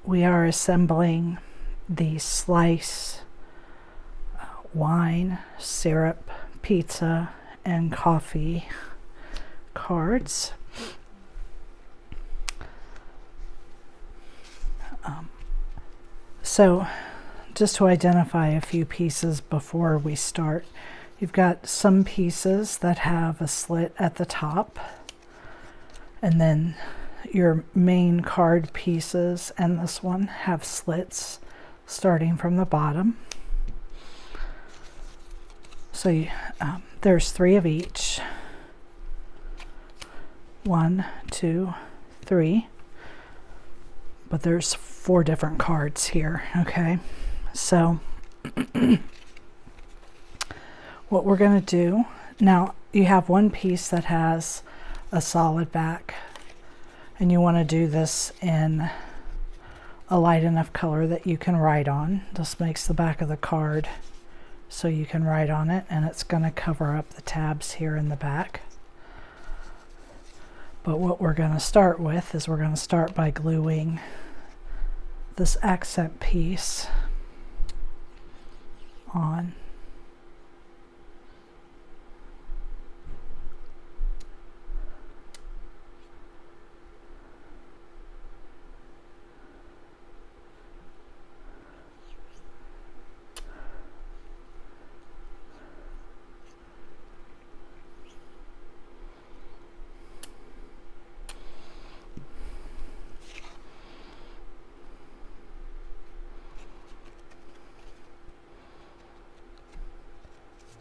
we are assembling the slice, wine, syrup, pizza, and coffee cards. So just to identify a few pieces before we start, you've got some pieces that have a slit at the top, and then your main card pieces and this one have slits starting from the bottom. So there's 3 of each. 1, 2, 3. But there's 4 different cards here, okay? So what we're going to do, now you have one piece that has a solid back, and you want to do this in a light enough color that you can write on. This makes the back of the card so you can write on it, and it's going to cover up the tabs here in the back. But what we're going to start with is we're going to start by gluing this accent piece on.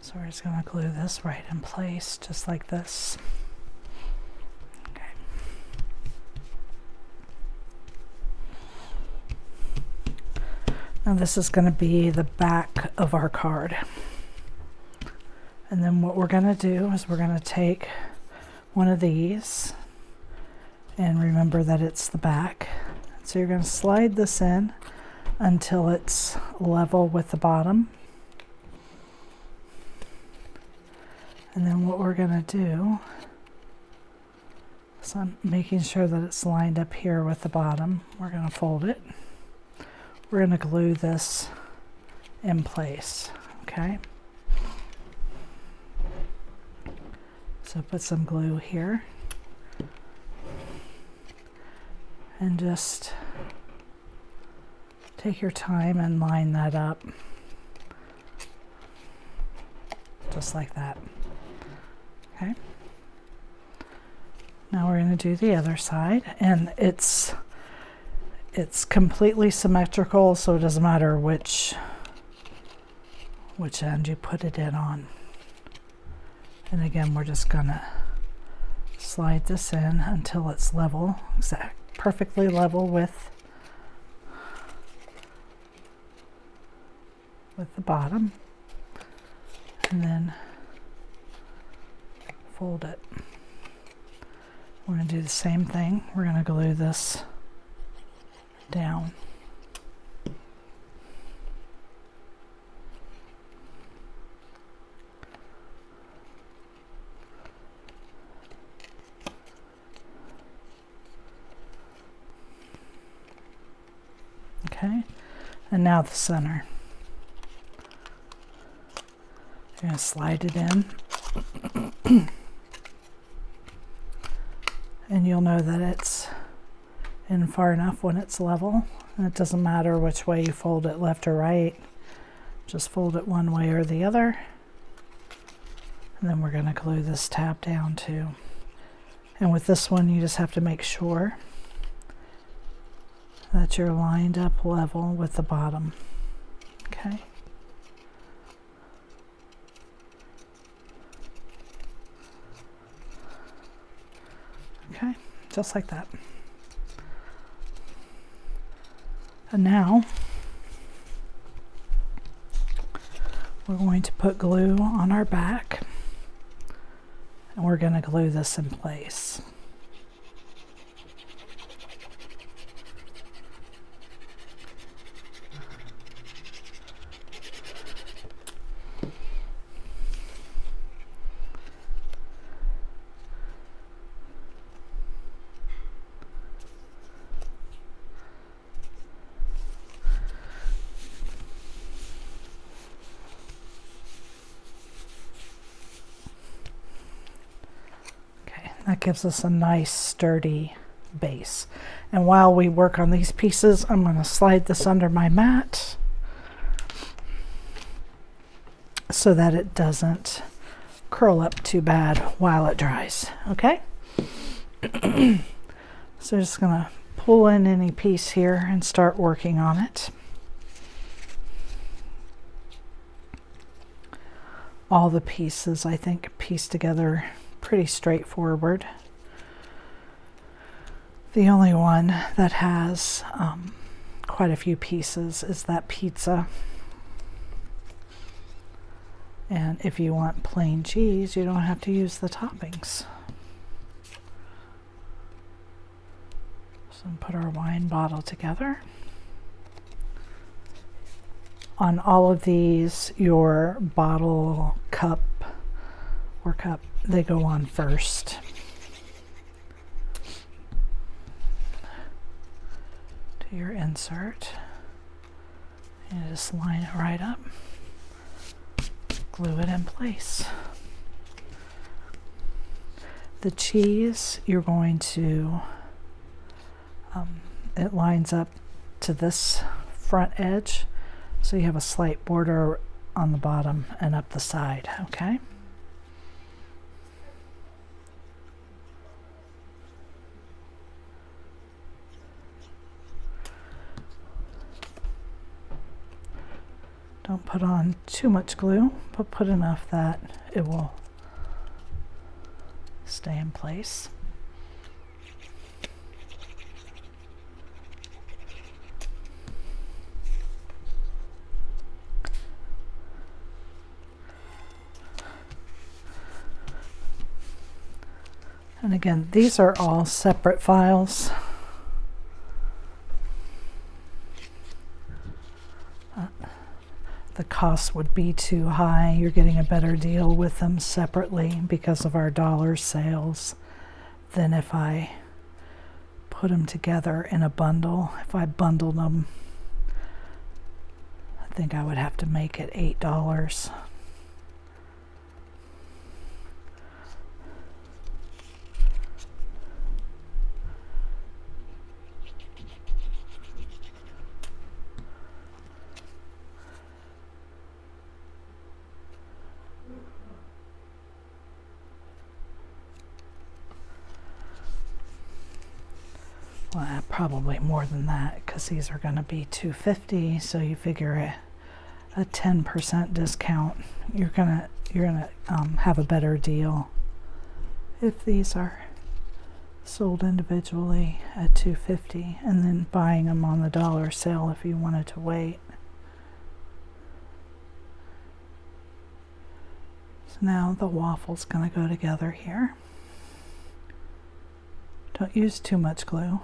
So we're just going to glue this right in place, just like this. Okay. Now this is going to be the back of our card. And then what we're going to do is we're going to take one of these, and remember that it's the back. So you're going to slide this in until it's level with the bottom. And then what we're going to do, so I'm making sure that it's lined up here with the bottom. We're going to fold it. We're going to glue this in place, okay? So put some glue here. And just take your time and line that up. Just like that. Okay. Now we're going to do the other side, and it's completely symmetrical, so it doesn't matter which end you put it in on. And again, we're just going to slide this in until it's level, perfectly level with the bottom, and then fold it. We're going to do the same thing. We're going to glue this down. Okay, and now the center. You're going to slide it in. And you'll know that it's in far enough when it's level. And it doesn't matter which way you fold it, left or right. Just fold it one way or the other. And then we're going to glue this tab down too. And with this one, you just have to make sure that you're lined up level with the bottom. Okay. Okay, just like that. And now we're going to put glue on our back, and we're going to glue this in place. That gives us a nice sturdy base. And while we work on these pieces, I'm going to slide this under my mat so that it doesn't curl up too bad while it dries. Okay? So just going to pull in any piece here and start working on it. All the pieces, I think, piece together pretty straightforward. The only one that has quite a few pieces is that pizza. And if you want plain cheese, you don't have to use the toppings. So put our wine bottle together. On all of these, your bottle, cup, they go on first. To your insert. And just line it right up. Glue it in place. The cheese, you're going to, it lines up to this front edge. So you have a slight border on the bottom and up the side, okay? Don't put on too much glue, but put enough that it will stay in place. And again, these are all separate files. The cost would be too high. You're getting a better deal with them separately because of our dollar sales than if I put them together in a bundle. If I bundled them, I think I would have to make it $8. Well, probably more than that because these are going to be $2.50. So you figure a 10% discount. You're gonna have a better deal if these are sold individually at $2.50, and then buying them on the dollar sale if you wanted to wait. So now the waffle's going to go together here. Don't use too much glue,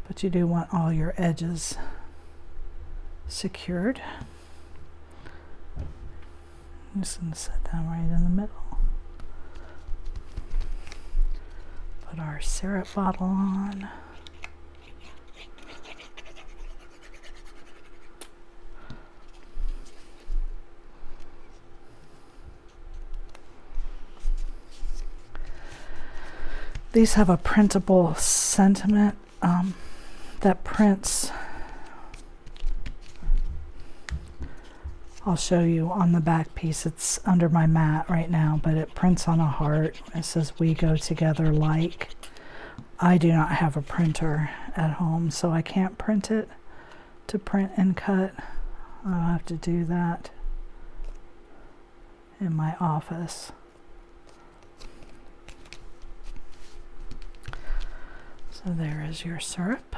but you do want all your edges secured. I'm just going to set that right in the middle. Put our syrup bottle on. These have a printable sentiment that prints. I'll show you on the back piece. It's under my mat right now, but it prints on a heart. It says, "We go together like." I do not have a printer at home, so I can't print it to print and cut. I'll have to do that in my office. So there is your syrup.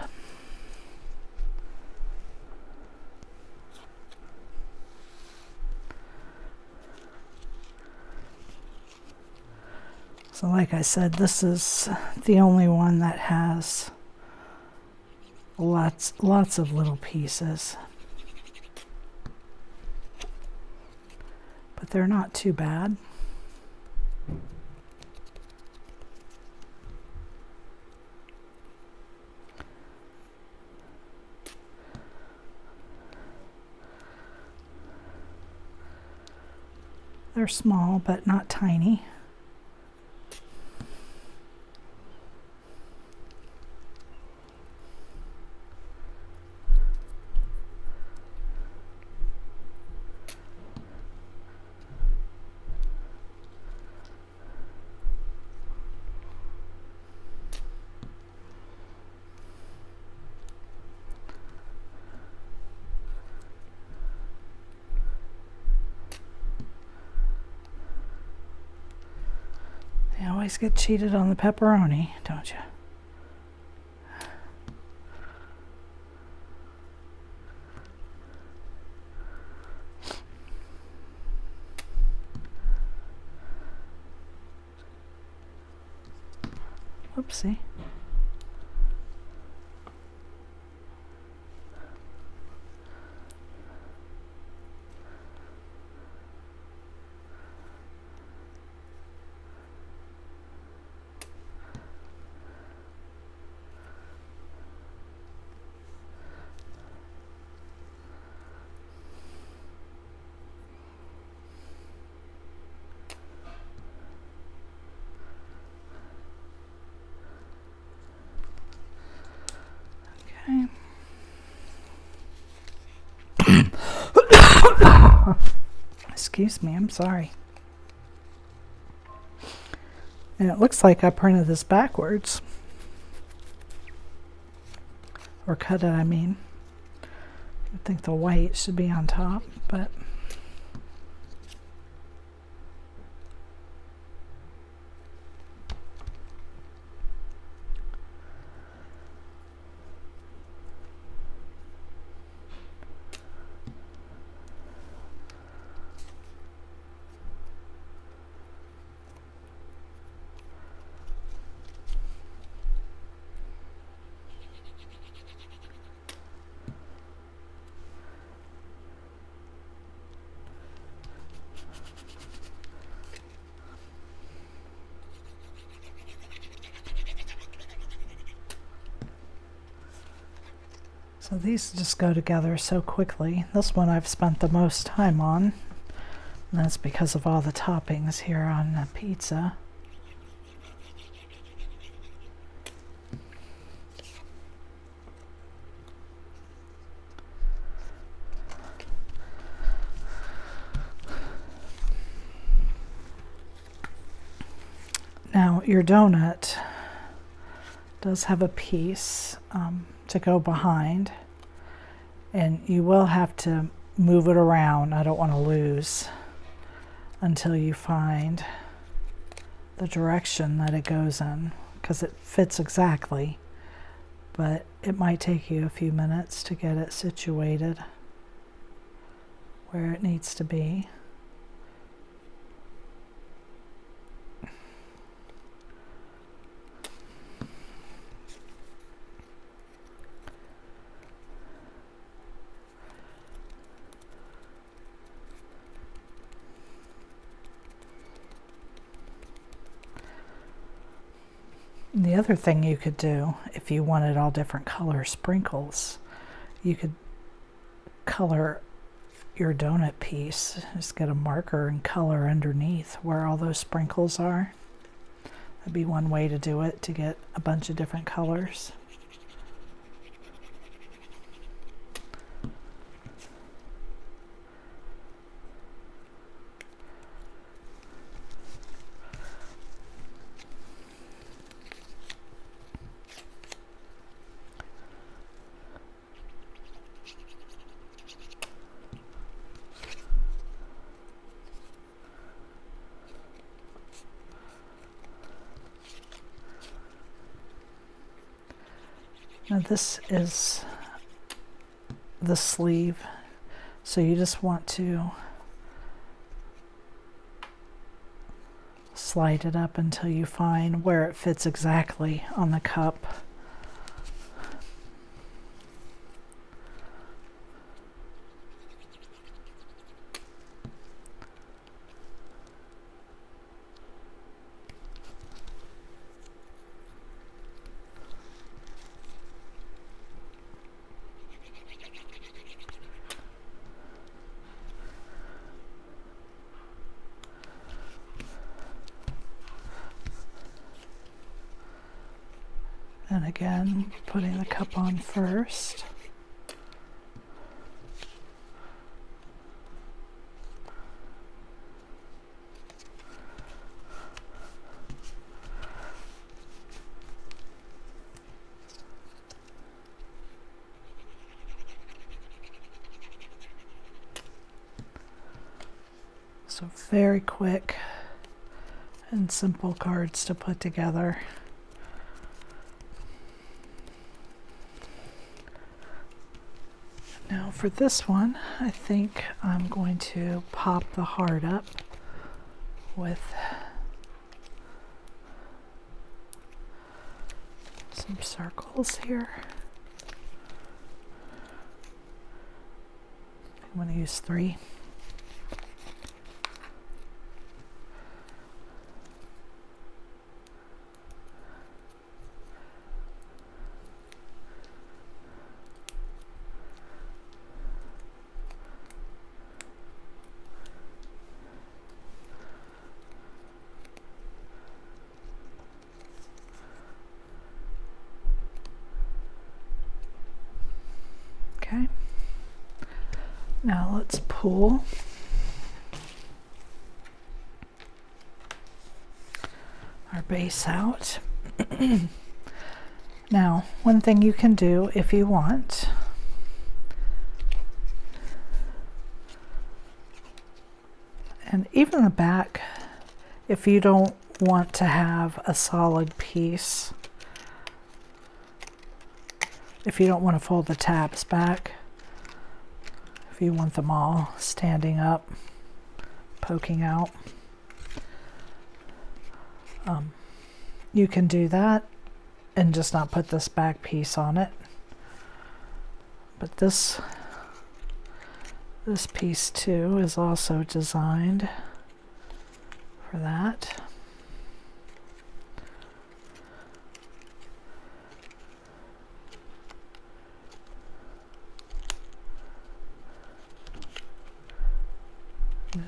So like I said, this is the only one that has lots of little pieces. But they're not too bad. They're small, but not tiny. always get cheated on the pepperoni, don't you? Oopsie. Excuse me, I'm sorry. And it looks like I printed this backwards. Or cut it, I mean. I think the white should be on top, but... So these just go together so quickly. This one I've spent the most time on, and that's because of all the toppings here on the pizza. Now your donut does have a piece to go behind, and you will have to move it around. I don't want to lose until you find the direction that it goes in, because it fits exactly, but it might take you a few minutes to get it situated where it needs to be. The other thing you could do, if you wanted all different color sprinkles, you could color your donut piece. Just get a marker and color underneath where all those sprinkles are. That'd be one way to do it, to get a bunch of different colors. Now this is the sleeve, so you just want to slide it up until you find where it fits exactly on the cup. And again, putting the cup on first. So very quick. and simple cards to put together. Now for this one, I think I'm going to pop the heart up with some circles here. I'm going to use 3. Okay. Now let's pull our base out. Now, one thing you can do if you want, and even the back, if you don't want to have a solid piece, if you don't want to fold the tabs back, if you want them all standing up, poking out, you can do that and just not put this back piece on it. But this piece too is also designed for that.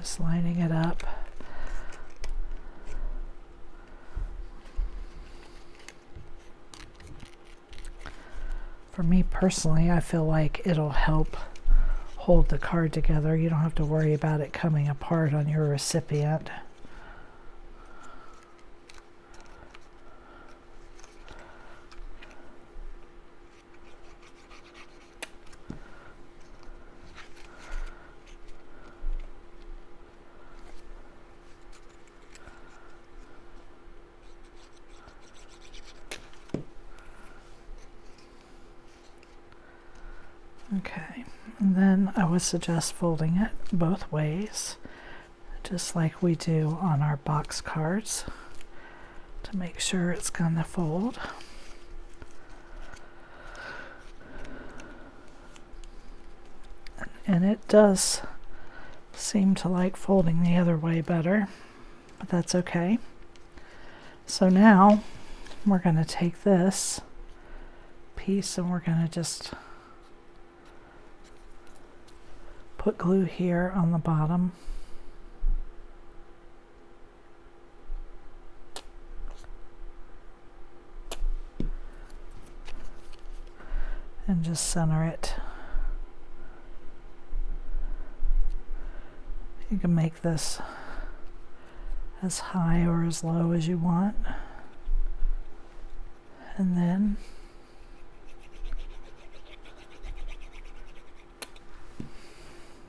Just lining it up. For me personally, I feel like it'll help hold the card together. You don't have to worry about it coming apart on your recipient. Okay, and then I would suggest folding it both ways, just like we do on our box cards, to make sure it's going to fold. And it does seem to like folding the other way better, but that's okay. So now we're going to take this piece and we're going to just put glue here on the bottom. And just center it. You can make this as high or as low as you want. And then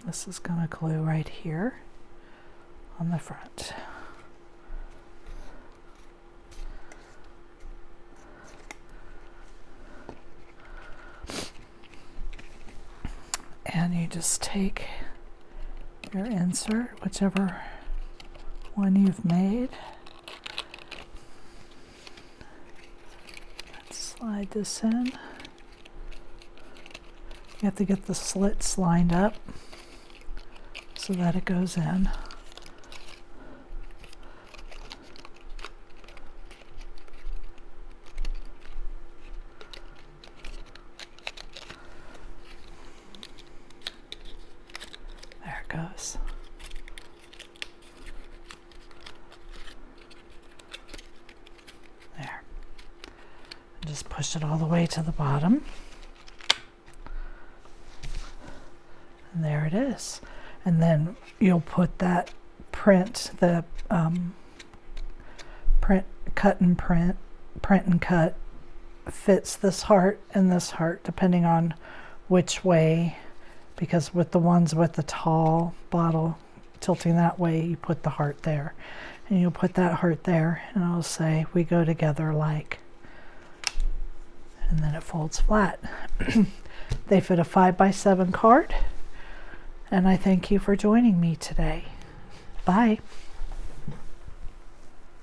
this is going to glue right here on the front. And you just take your insert, whichever one you've made. Let's slide this in. You have to get the slits lined up so that it goes in. There it goes. There. And just push it all the way to the bottom. And there it is. And then you'll put that print, the print and cut fits this heart and this heart, depending on which way, because with the ones with the tall bottle tilting that way, you put the heart there. And you'll put that heart there, and it'll say, "We go together like," and then it folds flat. They fit a 5x7 card, and I thank you for joining me today. Bye.